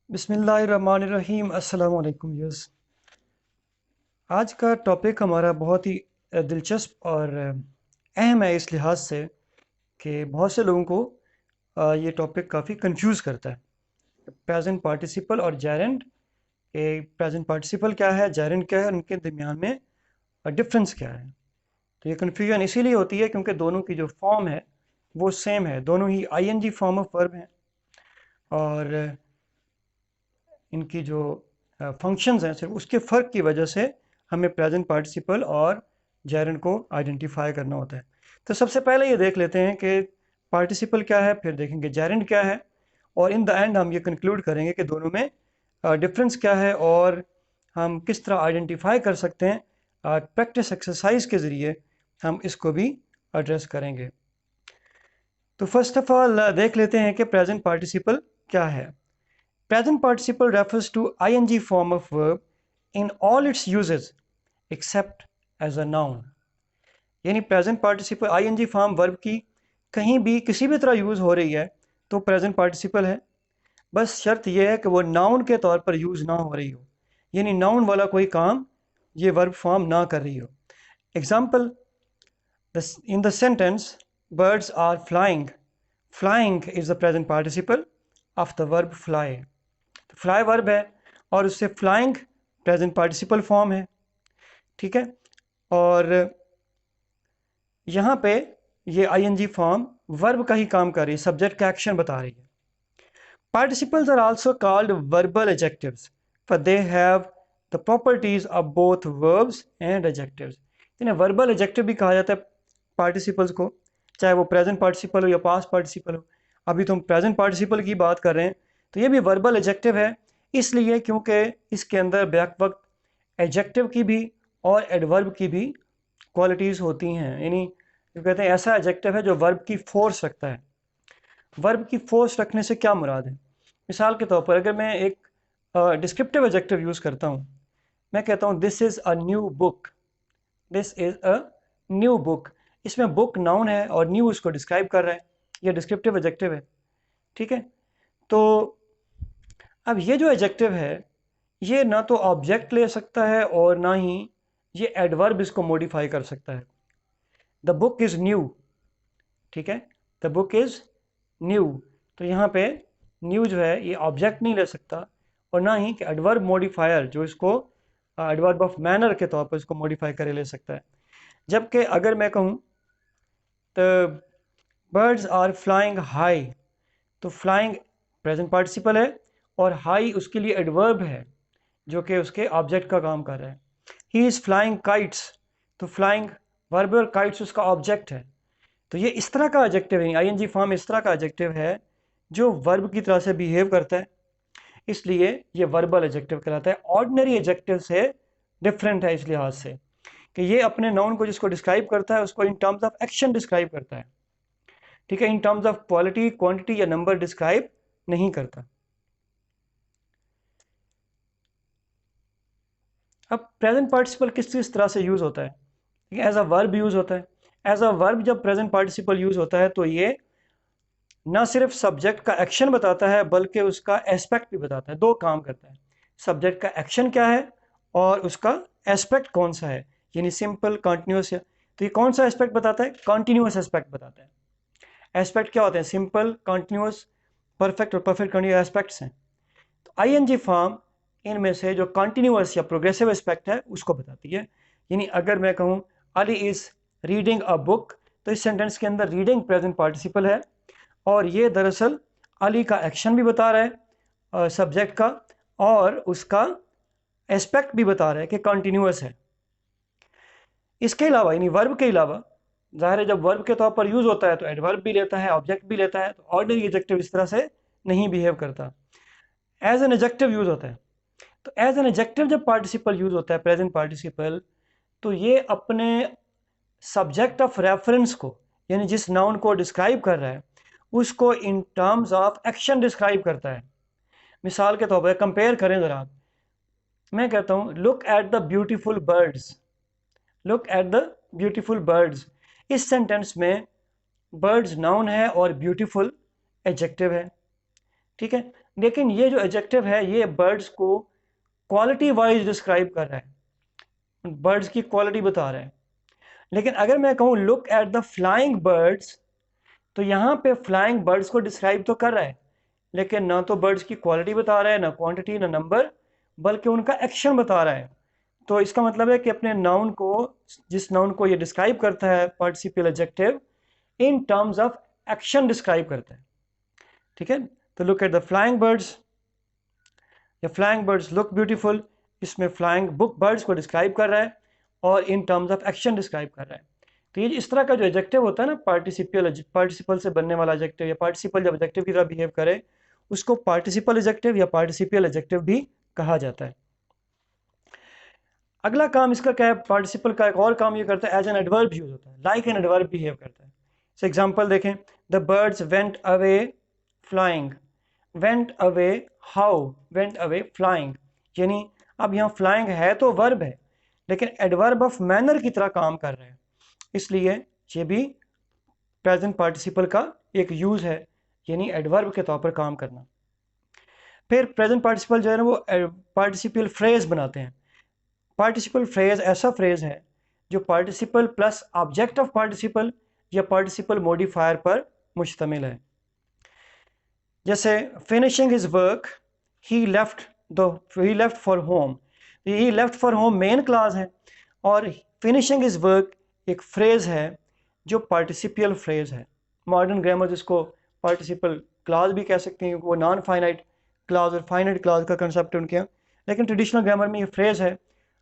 बिस्मिल्लाहिर्रहमानिर्रहीम। अस्सलाम वालेकुम व्यूअर्स। आज का टॉपिक हमारा बहुत ही दिलचस्प और अहम है इस लिहाज से कि बहुत से लोगों को ये टॉपिक काफ़ी कंफ्यूज करता है। प्रेजेंट पार्टिसिपल और जेरेंड, प्रेजेंट पार्टिसिपल क्या है, जेरेंड क्या है, उनके दरमियान में डिफरेंस क्या है। तो ये कन्फ्यूजन इसीलिए होती है क्योंकि दोनों की जो फॉर्म है वो सेम है, दोनों ही आईएनजी फॉर्म ऑफ वर्ब हैं और इनकी जो फंक्शंस हैं सिर्फ उसके फ़र्क की वजह से हमें प्रेजेंट पार्टिसिपल और जेरेंड को आइडेंटिफाई करना होता है। तो सबसे पहले ये देख लेते हैं कि पार्टिसिपल क्या है, फिर देखेंगे जेरेंड क्या है, और इन द एंड हम ये कंक्लूड करेंगे कि दोनों में डिफरेंस क्या है और हम किस तरह आइडेंटिफाई कर सकते हैं। प्रैक्टिस एक्सरसाइज के ज़रिए हम इसको भी एड्रेस करेंगे। तो फर्स्ट ऑफ ऑल देख लेते हैं कि प्रेजेंट पार्टिसिपल क्या है। Present participle refers to ing form of verb in all its uses except as a noun। यानी present participle ing form verb की कहीं भी किसी भी तरह यूज हो रही है तो प्रेजेंट पार्टिसिपल है। बस शर्त यह है कि वो नाउन के तौर पर यूज ना हो रही हो, यानी नाउन वाला कोई काम ये वर्ब फॉर्म ना कर रही हो। Example, in the sentence birds are flying, flying is the present participle of the verb fly। Fly verb है और उससे फ्लाइंग प्रेजेंट पार्टिसिपल फॉर्म है। ठीक है, और यहाँ पे ये आईएनजी फॉर्म वर्ब का ही काम कर रही है, सब्जेक्ट का एक्शन बता रही है। Participles are also called verbal adjectives for they have the properties of both verbs and adjectives. इन्हें वर्बल एडजेक्टिव भी कहा जाता है पार्टिसिपल्स को, चाहे वो प्रेजेंट पार्टिसिपल हो या पास्ट पार्टिसिपल हो। अभी तो हम प्रेजेंट पार्टिसिपल की बात कर रहे हैं, तो ये भी वर्बल एडजेक्टिव है, इसलिए क्योंकि इसके अंदर बैक वक्त एडजेक्टिव की भी और एडवर्ब की भी क्वालिटीज़ होती हैं। यानी जो कहते हैं ऐसा एडजेक्टिव है जो वर्ब की फोर्स रखता है। वर्ब की फोर्स रखने से क्या मुराद है? मिसाल के तौर पर अगर मैं एक डिस्क्रिप्टिव एडजेक्टिव यूज़ करता हूँ, मैं कहता हूँ this is a new book, this is a new book. इसमें बुक नाउन है और न्यू उसको डिस्क्राइब कर रहा है, यह डिस्क्रिप्टिव एडजेक्टिव है। ठीक है, तो अब ये जो एडजेक्टिव है ये ना तो ऑब्जेक्ट ले सकता है और ना ही ये एडवर्ब इसको मॉडिफाई कर सकता है। द बुक इज़ न्यू, ठीक है, द बुक इज़ न्यू, तो यहाँ पे न्यू जो है ये ऑब्जेक्ट नहीं ले सकता और ना ही कि एडवर्ब मॉडिफायर जो इसको एडवर्ब ऑफ मैनर के तौर पर इसको मॉडिफाई करे ले सकता है। जबकि अगर मैं कहूँ the birds are flying high, तो फ्लाइंग प्रेजेंट पार्टिसिपल है और हाई उसके लिए एडवर्ब है जो कि उसके ऑब्जेक्ट का काम कर रहा है। ही इज़ फ्लाइंग काइट्स, तो फ्लाइंग वर्ब और काइट्स उसका ऑब्जेक्ट है। तो ये इस तरह का एडजेक्टिव है, आईएनजी फॉर्म इस तरह का एडजेक्टिव है जो वर्ब की तरह से बिहेव करता है, इसलिए ये वर्बल एडजेक्टिव कहलाता है। ऑर्डिनरी एडजेक्टिव से डिफरेंट है इस लिहाज से कि ये अपने नाउन को जिसको डिस्क्राइब करता है उसको इन टर्म्स ऑफ एक्शन डिस्क्राइब करता है। ठीक है, इन टर्म्स ऑफ क्वालिटी, क्वांटिटी या नंबर डिस्क्राइब नहीं करता। अब प्रेजेंट पार्टिसिपल किस किस तरह से यूज होता है? एज अ वर्ब यूज होता है। एज अ वर्ब जब प्रेजेंट पार्टिसिपल यूज होता है तो ये ना सिर्फ सब्जेक्ट का एक्शन बताता है बल्कि उसका एस्पेक्ट भी बताता है। दो काम करता है, सब्जेक्ट का एक्शन क्या है और उसका एस्पेक्ट कौन सा है, यानी सिंपल, कॉन्टिन्यूस। तो ये कौन सा एस्पेक्ट बताता है? कॉन्टिन्यूस एस्पेक्ट बताता है। एस्पेक्ट क्या होते हैं? सिंपल, कॉन्टिन्यूस, परफेक्ट और परफेक्ट कंटिन्यूस एस्पेक्ट्स हैं। तो आईएनजी फॉर्म इनमें से जो कॉन्टिन्यूस या प्रोग्रेसिव एस्पेक्ट है उसको बताती है। यानी अगर मैं कहूँ Ali is reading a book, तो इस सेंटेंस के अंदर रीडिंग प्रेजेंट पार्टिसिपल है और ये दरअसल अली का एक्शन भी बता रहा है सब्जेक्ट का, और उसका एस्पेक्ट भी बता रहा है कि कॉन्टिन्यूस है। इसके अलावा यानी वर्ब के अलावा, ज़ाहिर है जब वर्ब के तौर पर यूज़ होता है तो एडवर्ब भी लेता है, ऑब्जेक्ट भी लेता है, तो ऑर्डिनरी एडजेक्टिव इस तरह से नहीं बिहेव करता, एज एन एडजेक्टिव यूज़ होता है। तो एज एन एडजेक्टिव जब पार्टिसिपल यूज़ होता है प्रेजेंट पार्टिसिपल, तो ये अपने सब्जेक्ट ऑफ रेफरेंस को, यानी जिस नाउन को डिस्क्राइब कर रहा है उसको इन टर्म्स ऑफ एक्शन डिस्क्राइब करता है। मिसाल के तौर पर कंपेयर करें ज़रा, मैं कहता हूँ look at the beautiful birds, look at the beautiful birds. इस सेंटेंस में बर्ड्स नाउन है और ब्यूटीफुल एडजेक्टिव है। ठीक है, लेकिन ये जो एडजेक्टिव है ये बर्ड्स को क्वालिटी वाइज डिस्क्राइब कर रहा है, बर्ड्स की क्वालिटी बता रहा है। लेकिन अगर मैं कहूँ look at the flying birds, तो यहाँ पे फ्लाइंग बर्ड्स को डिस्क्राइब तो कर रहा है, लेकिन ना तो बर्ड्स की क्वालिटी बता रहा है, ना क्वांटिटी, ना नंबर, बल्कि उनका एक्शन बता रहा है। तो इसका मतलब है कि अपने नाउन को, जिस नाउन को ये डिस्क्राइब करता है participle adjective, in terms of action describe करता है। ठीक है, तो look at the flying birds, या फ्लाइंग बर्ड्स लुक ब्यूटीफुल, इसमें फ्लाइंग बुक बर्ड्स को डिस्क्राइब कर रहा है और इन टर्म्स ऑफ एक्शन डिस्क्राइब कर रहा है। तो ये इस तरह का जो एडजेक्टिव होता है ना, पार्टिसिपल से बनने वाला एडजेक्टिव, या पार्टिसिपल जब एडजेक्टिव की तरह बिहेव करे, उसको पार्टिसिपल एडजेक्टिव या पार्टिसिपल एडजेक्टिव भी कहा जाता है। अगला काम इसका क्या है, पार्टिसिपल का एक और काम ये करता है, एज एन एडवर्ब यूज होता है, लाइक एन एडवर्ब बिहेव करता है। सो एग्जांपल देखें, the birds went away flying, went away, how, went away flying, यानी अब यहाँ फ्लाइंग है तो वर्ब है, लेकिन एडवर्ब ऑफ मैनर की तरह काम कर रहा है, इसलिए ये भी प्रेजेंट पार्टिसिपल का एक यूज है, यानी एडवर्ब के तौर पर काम करना। फिर प्रेजेंट पार्टिसिपल जो है ना वो पार्टिसिपल फ्रेज बनाते हैं। पार्टिसिपल फ्रेज ऐसा फ्रेज है जो participle plus object of participle या पार्टिसिपल मॉडिफायर पर मुश्तमिल है। जैसे finishing his work, he left for home, he left for home main class है, और फिनिशिंग हिज वर्क एक फ्रेज है जो पार्टिसिपियल फ्रेज है। मॉडर्न ग्रामर जिसको पार्टिसिपल क्लास भी कह सकते हैं, वो नॉन फाइनाइट क्लास और फाइनाइट क्लास का कंसेप्ट है उनके यहाँ, लेकिन ट्रेडिशनल ग्रामर में ये फ्रेज है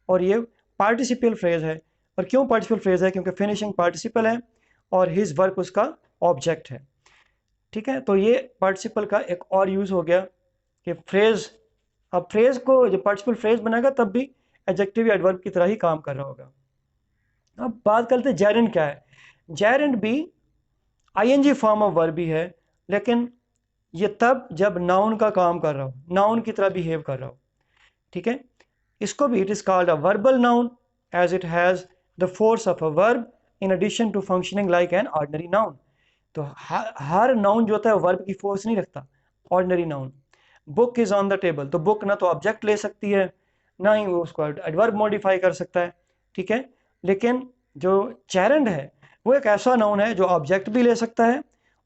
और ये पार्टिसिपियल फ्रेज है। और क्यों पार्टिसिपल फ्रेज है, क्योंकि फिनिशिंग पार्टिसिपल है और हिज वर्क उसका ऑब्जेक्ट है। ठीक है, तो ये पार्टिसिपल का एक और यूज़ हो गया कि फ्रेज, अब फ्रेज को जब पार्टिसिपल फ्रेज बनाएगा तब भी एडजेक्टिव या एडवर्ब की तरह ही काम कर रहा होगा। अब बात करते हैं जेरेंड क्या है। जेरेंड भी आईएनजी फॉर्म ऑफ वर्ब भी है, लेकिन ये तब जब नाउन का काम कर रहा हो, नाउन की तरह बिहेव कर रहा हो। ठीक है, इसको भी it is called a verbal noun as it has the force of a verb in addition to functioning like an ordinary noun. तो हर नाउन जो होता है वर्ब की फोर्स नहीं रखता, ordinary noun. Book is on the table, तो book ना तो ऑब्जेक्ट ले सकती है, ना ही वो उसको एडवर्ब मॉडिफाई कर सकता है। ठीक है, लेकिन जो जेरेंड है वो एक ऐसा नाउन है जो ऑब्जेक्ट भी ले सकता है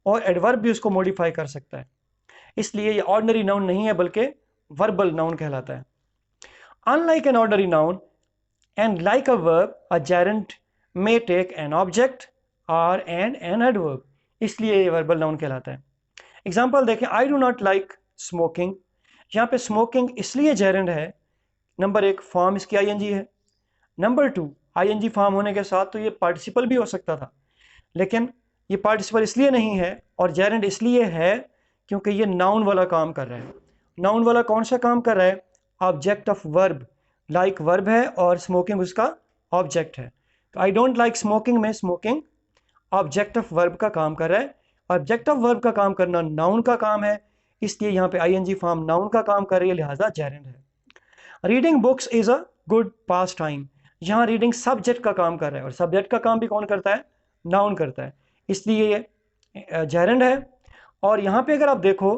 और एडवर्ब भी उसको मॉडिफाई कर सकता है, इसलिए ये ऑर्डिनरी नाउन नहीं है बल्कि वर्बल नाउन कहलाता है। Unlike N ordinary noun and like a verb, a gerund may take an object or an adverb, इसलिए ये वर्बल नाउन कहलाता है। एग्जाम्पल देखें, आई डू नॉट लाइक स्मोकिंग, यहाँ पे स्मोकिंग इसलिए जेरेंड है, नंबर एक फॉर्म इसकी आईएनजी है, नंबर टू आईएनजी फॉर्म होने के साथ तो ये पार्टिसिपल भी हो सकता था, लेकिन ये पार्टिसिपल इसलिए नहीं है और जेरेंड इसलिए है क्योंकि ये नाउन वाला काम कर रहा है। नाउन वाला कौन सा काम कर रहा है, object of verb, like verb है और स्मोकिंग उसका ऑब्जेक्ट है। तो आई डोंट लाइक स्मोकिंग में स्मोकिंग ऑब्जेक्ट ऑफ वर्ब का काम कर रहा है, ऑब्जेक्ट ऑफ वर्ब का काम करना नाउन का काम है, इसलिए यहाँ पे आईएनजी फॉर्म नाउन का काम कर रही है, लिहाजा जेरेंड है। Reading books is a good pass time, यहाँ रीडिंग सब्जेक्ट का काम कर रहा है और सब्जेक्ट का काम भी कौन करता है, नाउन करता है, इसलिए ये जेरेंड है। और यहाँ पे अगर आप देखो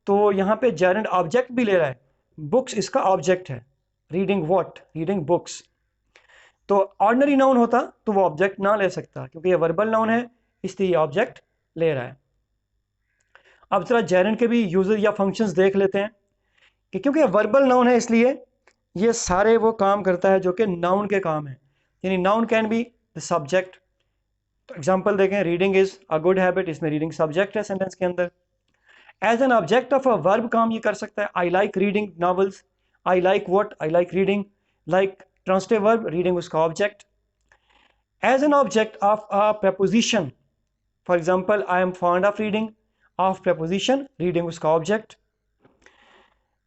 तो यहाँ पे जेरेंड ऑब्जेक्ट भी ले रहा है, बुक्स इसका ऑब्जेक्ट है, रीडिंग व्हाट, रीडिंग बुक्स। तो ऑर्डिनरी नाउन होता तो वो ऑब्जेक्ट ना ले सकता, क्योंकि ये वर्बल नाउन है इसलिए ये ऑब्जेक्ट ले रहा है। अब जरा जेरेंड के भी यूजर या फंक्शंस देख लेते हैं कि क्योंकि ये वर्बल नाउन है इसलिए ये सारे वो काम करता है जो कि नाउन के काम है, यानी noun can be the subject. तो एग्जांपल देखें, reading is a good habit, इसमें रीडिंग सब्जेक्ट है सेंटेंस के अंदर। As an object of a verb काम ये कर सकता है, I like reading novels, I like what, I like reading, like transitive verb, reading उसका object. As an object of a preposition, for example I am fond of reading, of preposition, reading उसका object.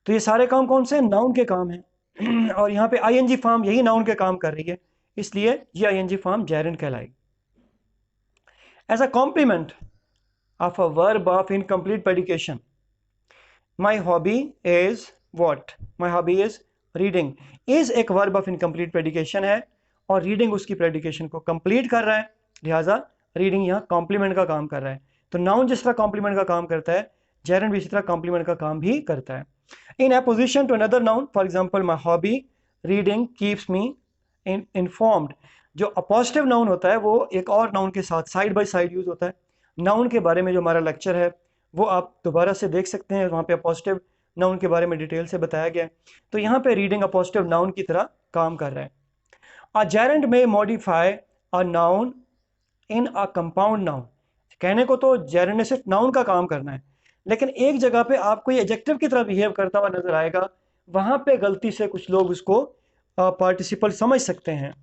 तो ये सारे काम कौन से, noun के काम हैं और यहाँ पे आईएनजी फॉर्म यही नाउन के काम कर रही है, इसलिए ये आईएनजी फॉर्म जेरेंड कहलाएगी। As a complement of a verb of incomplete predication, my hobby is what, my hobby is reading, is एक वर्ब ऑफ इनकम्प्लीट प्रेडिकेशन है और रीडिंग उसकी प्रेडिकेशन को कंप्लीट कर रहा है, लिहाजा रीडिंग यहाँ कॉम्प्लीमेंट का काम कर रहा है। तो नाउन जिस तरह कॉम्प्लीमेंट का काम करता है, जेरेंड भी इसी तरह कॉम्प्लीमेंट का काम भी करता है। In apposition to another noun, for example my hobby reading keeps me informed. जो अपोजिटिव नाउन होता है वो एक और नाउन के साथ साइड बाय साइड यूज होता है। नाउन के बारे में जो हमारा लेक्चर है वो आप दोबारा से देख सकते हैं, वहाँ पे अपोजिटिव नाउन के बारे में डिटेल से बताया गया है। तो यहाँ पे रीडिंग अपोजिटिव नाउन की तरह काम कर रहा है। अ जेरेंड में modify a noun in a compound noun. कहने को तो जेरेंड ने सिर्फ नाउन का काम करना है, लेकिन एक जगह पे आपको ये एडजेक्टिव की तरह बिहेव करता हुआ नजर आएगा, वहां पे गलती से कुछ लोग उसको पार्टिसिपल समझ सकते हैं।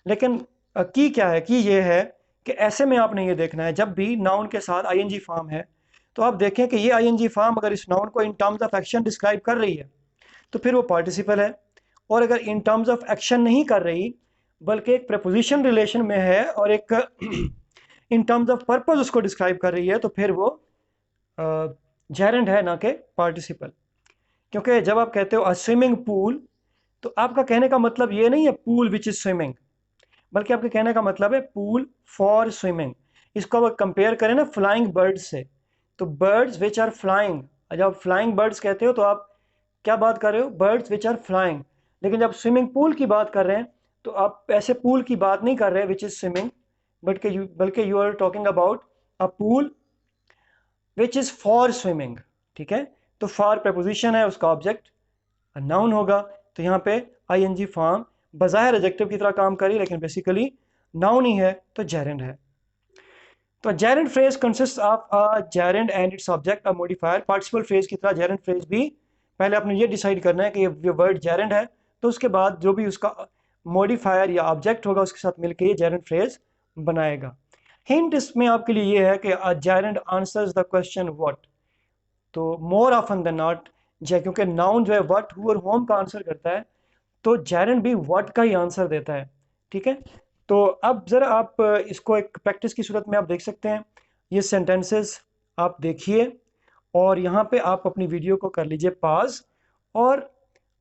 लेकिन की क्या है, की ये है कि ऐसे में आपने ये देखना है जब भी नाउन के साथ आईएनजी फॉर्म है तो आप देखें कि ये आईएनजी फॉर्म अगर इस नाउन को in terms of action describe कर रही है तो फिर वो पार्टिसिपल है, और अगर इन टर्म्स ऑफ एक्शन नहीं कर रही बल्कि एक प्रपोजिशन रिलेशन में है और एक इन टर्म्स ऑफ पर्पस उसको डिस्क्राइब कर रही है तो फिर वो जेरेंड है, ना कि पार्टिसिपल। क्योंकि जब आप कहते हो अ स्विमिंग पूल तो आपका कहने का मतलब ये नहीं है पूल विच इज स्विमिंग, बल्कि आपके कहने का मतलब है पूल फॉर स्विमिंग। इसको आप कंपेयर करें ना फ्लाइंग बर्ड्स से, तो बर्ड्स विच आर फ्लाइंग, जब आप फ्लाइंग बर्ड्स कहते हो तो आप क्या बात कर रहे हो, बर्ड्स विच आर फ्लाइंग। लेकिन जब स्विमिंग पूल की बात कर रहे हैं तो आप ऐसे पूल की बात नहीं कर रहे विच इज स्विमिंग, बल्कि you are talking about a pool which is for swimming. ठीक है, तो फॉर प्रपोजिशन है, उसका ऑब्जेक्ट नाउन होगा। तो यहाँ पे आईएनजी फॉर्म बज़ाहिर एडजेक्टिव की तरह काम करी लेकिन बेसिकली नाउन ही है, तो जेरेंड है। तो gerund phrase consist of a gerund and its object a modifier. Participle phrase की तरह जेरेंड फ्रेज भी पहले आपने ये डिसाइड करना है कि ये वर्ड जेरेंड है, तो उसके बाद जो भी उसका मॉडिफायर या ऑब्जेक्ट होगा उसके साथ मिलकर ये जेरेंड फ्रेज बनाएगा। हिंट इसमें आपके लिए ये है कि a gerund answers the question what. तो मोर ऑफन देन नॉट क्योंकि नाउन जो है व्हाट हु और होम का आंसर करता है, तो जेरेंड भी व्हाट का ही आंसर देता है। ठीक है, तो अब ज़रा आप इसको एक प्रैक्टिस की सूरत में आप देख सकते हैं। ये सेंटेंसेस आप देखिए और यहाँ पे आप अपनी वीडियो को कर लीजिए पॉज और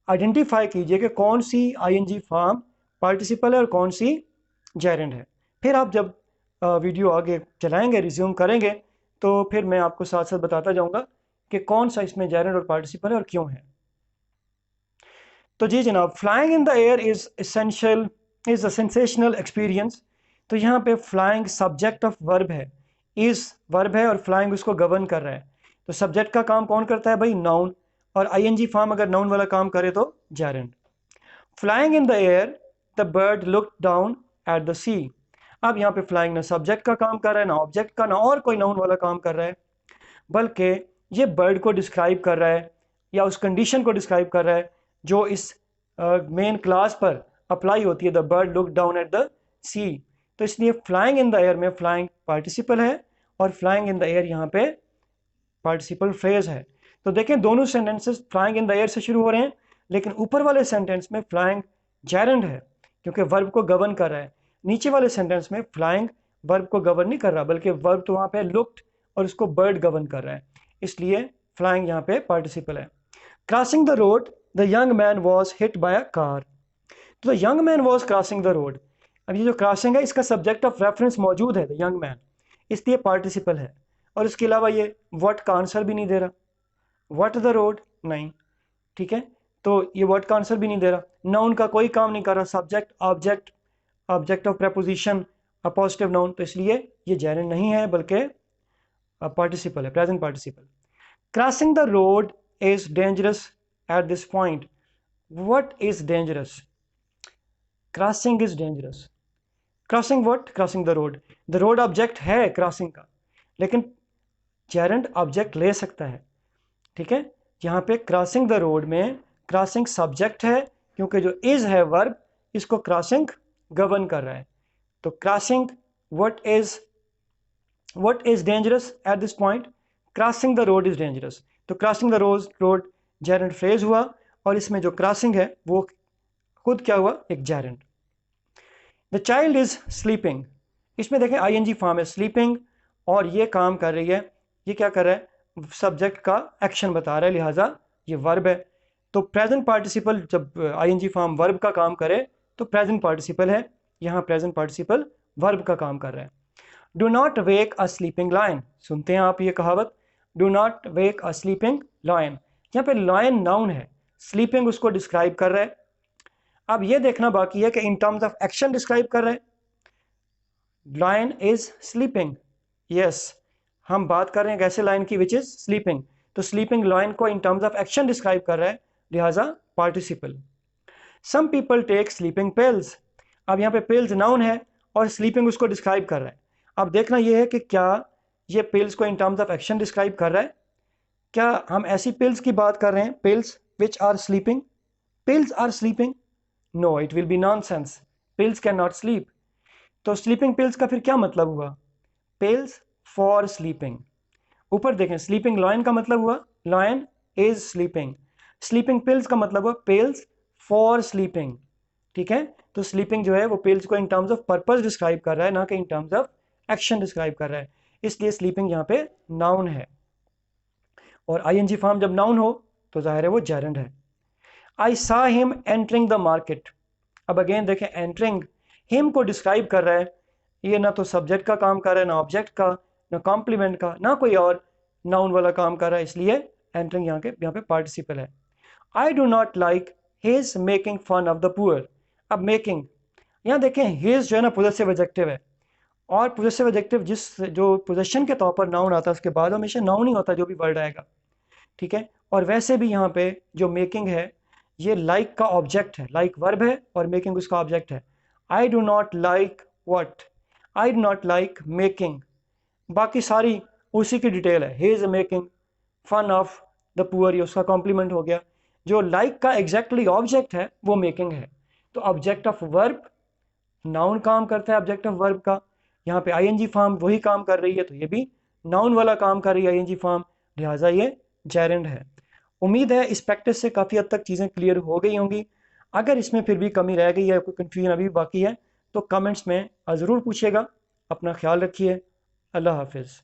आइडेंटिफाई कीजिए कि कौन सी आईएनजी फॉर्म पार्टिसिपल है और कौन सी जेरेंड है। फिर आप जब वीडियो आगे चलाएंगे, रिज्यूम करेंगे, तो फिर मैं आपको साथ साथ बताता जाऊंगा कि कौन सा इसमें जेरेंड और पार्टिसिपल है और क्यों है। तो जी जनाब, flying in the air is a sensational experience. तो यहाँ पे फ्लाइंग सब्जेक्ट ऑफ वर्ब है, इज वर्ब है और फ्लाइंग उसको गवर्न कर रहा है। तो सब्जेक्ट का काम कौन करता है भाई, नाउन, और आईएनजी फॉर्म अगर नाउन वाला काम करे तो gerund. Flying in the air the bird look down at the sea. अब यहाँ पे फ्लाइंग ना सब्जेक्ट का काम कर रहा है, ना ऑब्जेक्ट का, ना और कोई नाउन वाला काम कर रहा है, बल्कि ये बर्ड को डिस्क्राइब कर रहा है या उस कंडीशन को डिस्क्राइब कर रहा है जो इस मेन क्लास पर अप्लाई होती है, the bird look down at the sea. तो इसलिए फ्लाइंग इन द एयर में फ्लाइंग पार्टिसिपल है और फ्लाइंग इन द एयर यहाँ पे पार्टिसिपल फ्रेज है। तो देखें दोनों sentences flying in the air से शुरू हो रहे हैं, लेकिन ऊपर वाले सेंटेंस में फ्लाइंग जेरेंड है क्योंकि वर्ब को गवर्न कर रहा है। नीचे वाले सेंटेंस में फ्लाइंग वर्ब को गवर्न नहीं कर रहा, बल्कि वर्ब तो वहाँ पे लुक्ड और उसको बर्ड गवर्न कर रहा है, इसलिए फ्लाइंग यहाँ पे पार्टिसिपल है। Crossing the road the young man was hit by a car. तो the young man was crossing the road. अब ये जो क्रॉसिंग है इसका सब्जेक्ट ऑफ रेफरेंस मौजूद है, द यंग मैन, इसलिए पार्टिसिपल है। और इसके अलावा ये व्हाट का आंसर भी नहीं दे रहा, व्हाट द रोड नहीं। ठीक है, तो ये व्हाट का आंसर भी नहीं दे रहा, नाउन का कोई काम नहीं कर रहा, subject object object of preposition a positive noun, तो इसलिए ये जेरेंड नहीं है बल्कि पार्टिसिपल है, present participle. Crossing the road is dangerous at this point. What is dangerous, crossing is dangerous. Crossing what, crossing the road. The road object है crossing का, लेकिन जेरेंड ऑब्जेक्ट ले सकता है। ठीक है, यहाँ पे क्रॉसिंग द रोड में क्रॉसिंग सब्जेक्ट है क्योंकि जो इज है वर्ब, इसको क्रॉसिंग गवर्न कर रहा है। तो crossing what is dangerous at this point, crossing the road is dangerous. तो crossing the road gerund phrase हुआ और इसमें जो क्रॉसिंग है वो खुद क्या हुआ, एक gerund. The child is sleeping, इसमें देखें आईएनजी फॉर्म है स्लीपिंग और ये काम कर रही है, ये क्या कर रहा है, सब्जेक्ट का एक्शन बता रहा है, लिहाजा ये वर्ब है। तो प्रेजेंट पार्टिसिपल जब आईएनजी फॉर्म वर्ब का काम करे तो प्रेजेंट पार्टिसिपल है, यहाँ प्रेजेंट पार्टिसिपल वर्ब का काम कर रहा है। Do not wake a sleeping lion, सुनते हैं आप ये कहावत, do not wake a sleeping lion. यहाँ पे लॉयन नाउन है, स्लीपिंग उसको डिस्क्राइब कर रहा है। अब ये देखना बाकी है कि in terms of action describe कर रहा है। लायन इज स्लीपिंग, यस, हम बात कर रहे हैं कैसे लायन की, विच इज स्लीपिंग। तो स्लीपिंग लायन को in terms of action describe कर रहा है, लिहाजा participle. Some people take sleeping pills. अब यहाँ पे पिल्स नाउन है और स्लीपिंग उसको डिस्क्राइब कर रहा है। अब देखना यह है कि क्या ये पिल्स को in terms of action describe कर रहा है, क्या हम ऐसी पिल्स की बात कर रहे हैं, pills which are sleeping, pills are sleeping, no it will be nonsense, pills can not sleep. तो स्लीपिंग पिल्स का फिर क्या मतलब हुआ, पिल्स फॉर स्लीपिंग। ऊपर देखें, स्लीपिंग लॉयन का मतलब हुआ lion is sleeping, sleeping pills का मतलब हुआ पिल्स फॉर स्लीपिंग। ठीक है, तो स्लीपिंग जो है वो पिल्स को in terms of purpose describe कर रहा है, ना कि in terms of action describe कर रहा है, इसलिए स्लीपिंग यहाँ पे नाउन है। और आईएनजी फॉर्म जब नाउन हो तो जाहिर है वो जेरेंड है। I saw him entering the market. अब अगेन देखें, एंटरिंग हिम को डिस्क्राइब कर रहा है, ये ना तो सब्जेक्ट का काम कर रहा है, ना ऑब्जेक्ट का, ना कॉम्प्लीमेंट का, ना कोई और नाउन वाला काम कर रहा है, इसलिए एंटरिंग यहाँ पे पार्टिसिपल है। I do not like his making fun of the poor. अब मेकिंग, यहाँ देखें हिज जो है ना पोजेसिव एडजेक्टिव है, और पोजेसिव एडजेक्टिव जिस जो पोजेशन के तौर पर नाउन आता है उसके बाद हमेशा नाउन ही होता है जो भी वर्ड आएगा। ठीक है, और वैसे भी यहाँ पे जो मेकिंग है ये लाइक का ऑब्जेक्ट है, लाइक वर्ब है और मेकिंग उसका ऑब्जेक्ट है। I do not like what, I do not like making, बाकी सारी उसी की डिटेल है, he is making fun of the poor, ये उसका कॉम्प्लीमेंट हो गया। जो लाइक का एग्जैक्टली ऑब्जेक्ट है वो मेकिंग है। तो ऑब्जेक्ट ऑफ वर्ब, नाउन काम करता है ऑब्जेक्ट ऑफ वर्ब का, यहाँ पे आईएनजी फॉर्म वही काम कर रही है, तो ये भी नाउन वाला काम कर रही है आईएनजी फॉर्म, लिहाजा ये जेरेंड है। उम्मीद है इस प्रैक्टिस से काफ़ी हद तक चीज़ें क्लियर हो गई होंगी। अगर इसमें फिर भी कमी रह गई है, कोई कन्फ्यूजन अभी बाकी है, तो कमेंट्स में ज़रूर पूछिएगा। अपना ख्याल रखिए। अल्लाह हाफिज़।